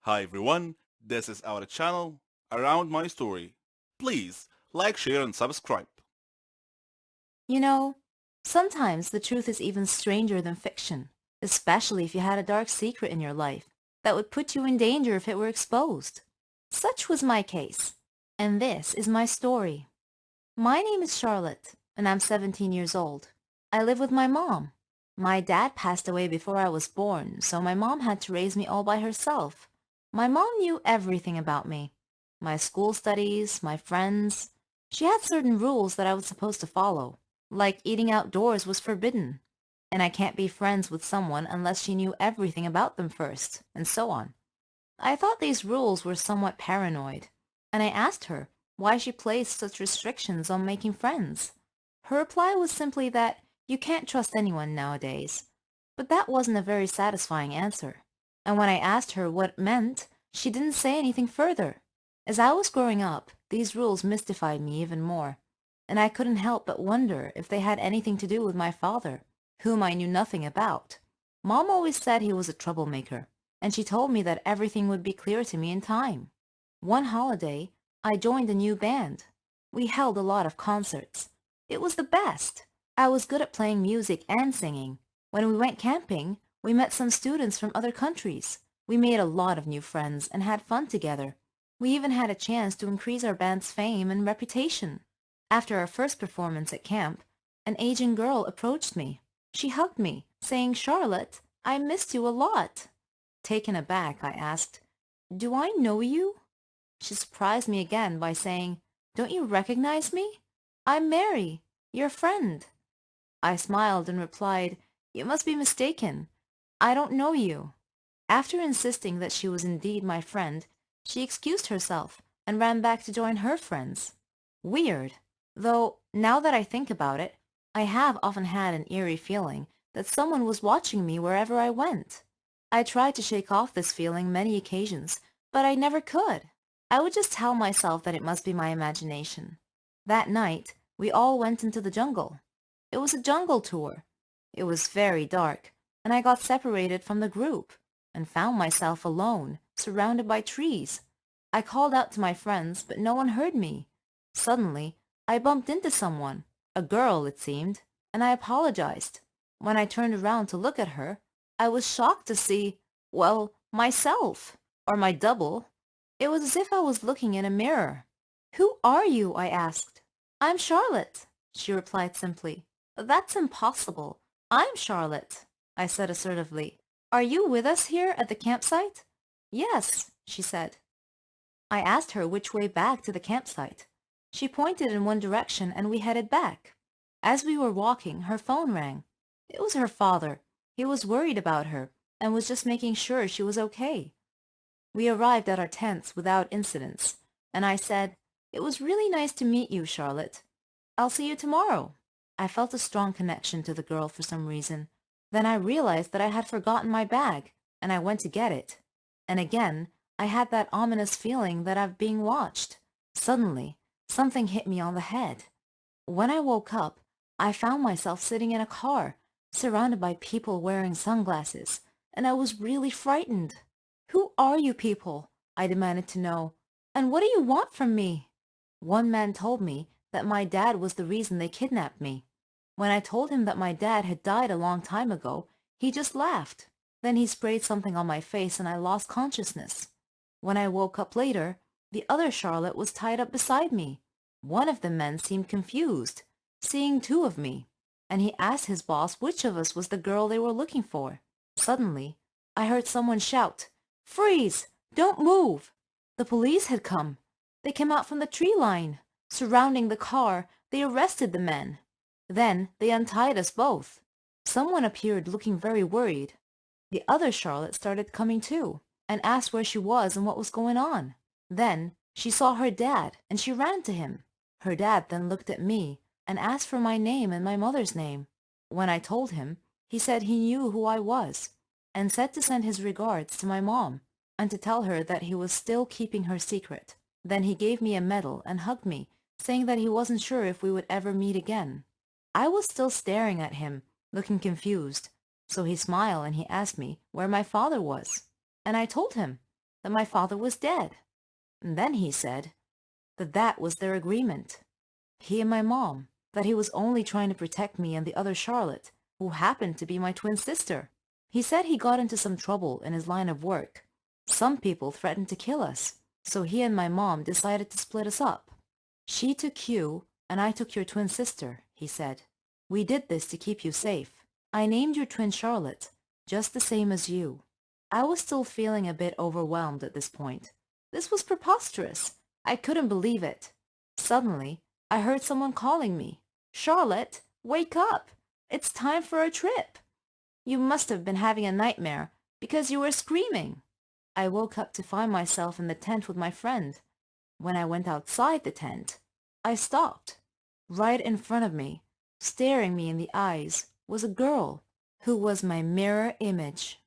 Hi everyone, this is our channel Around My Story. Please like, share and subscribe. You know, sometimes the truth is even stranger than fiction, especially if you had a dark secret in your life that would put you in danger if it were exposed. Such was my case, and this is my story. My name is Charlotte, and I'm 17 years old. I live with my mom. My dad passed away before I was born, so my mom had to raise me all by herself. My mom knew everything about me. My school studies, my friends. She had certain rules that I was supposed to follow, like eating outdoors was forbidden, and I can't be friends with someone unless she knew everything about them first, and so on. I thought these rules were somewhat paranoid, and I asked her why she placed such restrictions on making friends. Her reply was simply that you can't trust anyone nowadays. But that wasn't a very satisfying answer. And when I asked her what it meant, she didn't say anything further. As I was growing up, these rules mystified me even more, and I couldn't help but wonder if they had anything to do with my father, whom I knew nothing about. Mom always said he was a troublemaker, and she told me that everything would be clear to me in time. One holiday, I joined a new band. We held a lot of concerts. It was the best. I was good at playing music and singing. When we went camping, we met some students from other countries. We made a lot of new friends and had fun together. We even had a chance to increase our band's fame and reputation. After our first performance at camp, an Asian girl approached me. She hugged me, saying, "Charlotte, I missed you a lot." Taken aback, I asked, "Do I know you?" She surprised me again by saying, "Don't you recognize me? I'm Mary, your friend." I smiled and replied, "You must be mistaken. I don't know you." After insisting that she was indeed my friend, she excused herself and ran back to join her friends. Weird. Though, now that I think about it, I have often had an eerie feeling that someone was watching me wherever I went. I tried to shake off this feeling many occasions, but I never could. I would just tell myself that it must be my imagination. That night, we all went into the jungle. It was a jungle tour. It was very dark, and I got separated from the group and found myself alone, surrounded by trees. I called out to my friends, but no one heard me. Suddenly, I bumped into someone, a girl it seemed, and I apologized. When I turned around to look at her, I was shocked to see, well, myself, or my double. It was as if I was looking in a mirror. "Who are you?" I asked. "I'm Charlotte," she replied simply. "That's impossible. I'm Charlotte," I said assertively. "Are you with us here at the campsite?" "Yes," she said. I asked her which way back to the campsite. She pointed in one direction and we headed back. As we were walking, her phone rang. It was her father. He was worried about her and was just making sure she was okay. We arrived at our tents without incidents, and I said, "It was really nice to meet you, Charlotte. I'll see you tomorrow." I felt a strong connection to the girl for some reason. Then I realized that I had forgotten my bag, and I went to get it. And again, I had that ominous feeling that I'm being watched. Suddenly, something hit me on the head. When I woke up, I found myself sitting in a car, surrounded by people wearing sunglasses, and I was really frightened. "Who are you people?" I demanded to know. "And what do you want from me?" One man told me that my dad was the reason they kidnapped me. When I told him that my dad had died a long time ago, he just laughed. Then he sprayed something on my face and I lost consciousness. When I woke up later, the other Charlotte was tied up beside me. One of the men seemed confused, seeing two of me, and he asked his boss which of us was the girl they were looking for. Suddenly, I heard someone shout, "Freeze! Don't move!" The police had come. They came out from the tree line. Surrounding the car, they arrested the men. Then they untied us both. Someone appeared looking very worried. The other Charlotte started coming too, and asked where she was and what was going on. Then she saw her dad, and she ran to him. Her dad then looked at me and asked for my name and my mother's name. When I told him, he said he knew who I was, and said to send his regards to my mom, and to tell her that he was still keeping her secret. Then he gave me a medal and hugged me, saying that he wasn't sure if we would ever meet again. I was still staring at him, looking confused. So he smiled and he asked me where my father was. And I told him. that my father was dead. And then he said that that was their agreement. He and my mom, that he was only trying to protect me and the other Charlotte, who happened to be my twin sister. He said he got into some trouble in his line of work. Some people threatened to kill us, so he and my mom decided to split us up. She took you, and I took your twin sister, he said. We did this to keep you safe. I named your twin Charlotte, just the same as you. I was still feeling a bit overwhelmed at this point. This was preposterous. I couldn't believe it. Suddenly, I heard someone calling me. Charlotte, wake up! It's time for a trip. You must have been having a nightmare because you were screaming. I woke up to find myself in the tent with my friend. When I went outside the tent, I stopped. Right in front of me, staring me in the eyes, was a girl who was my mirror image.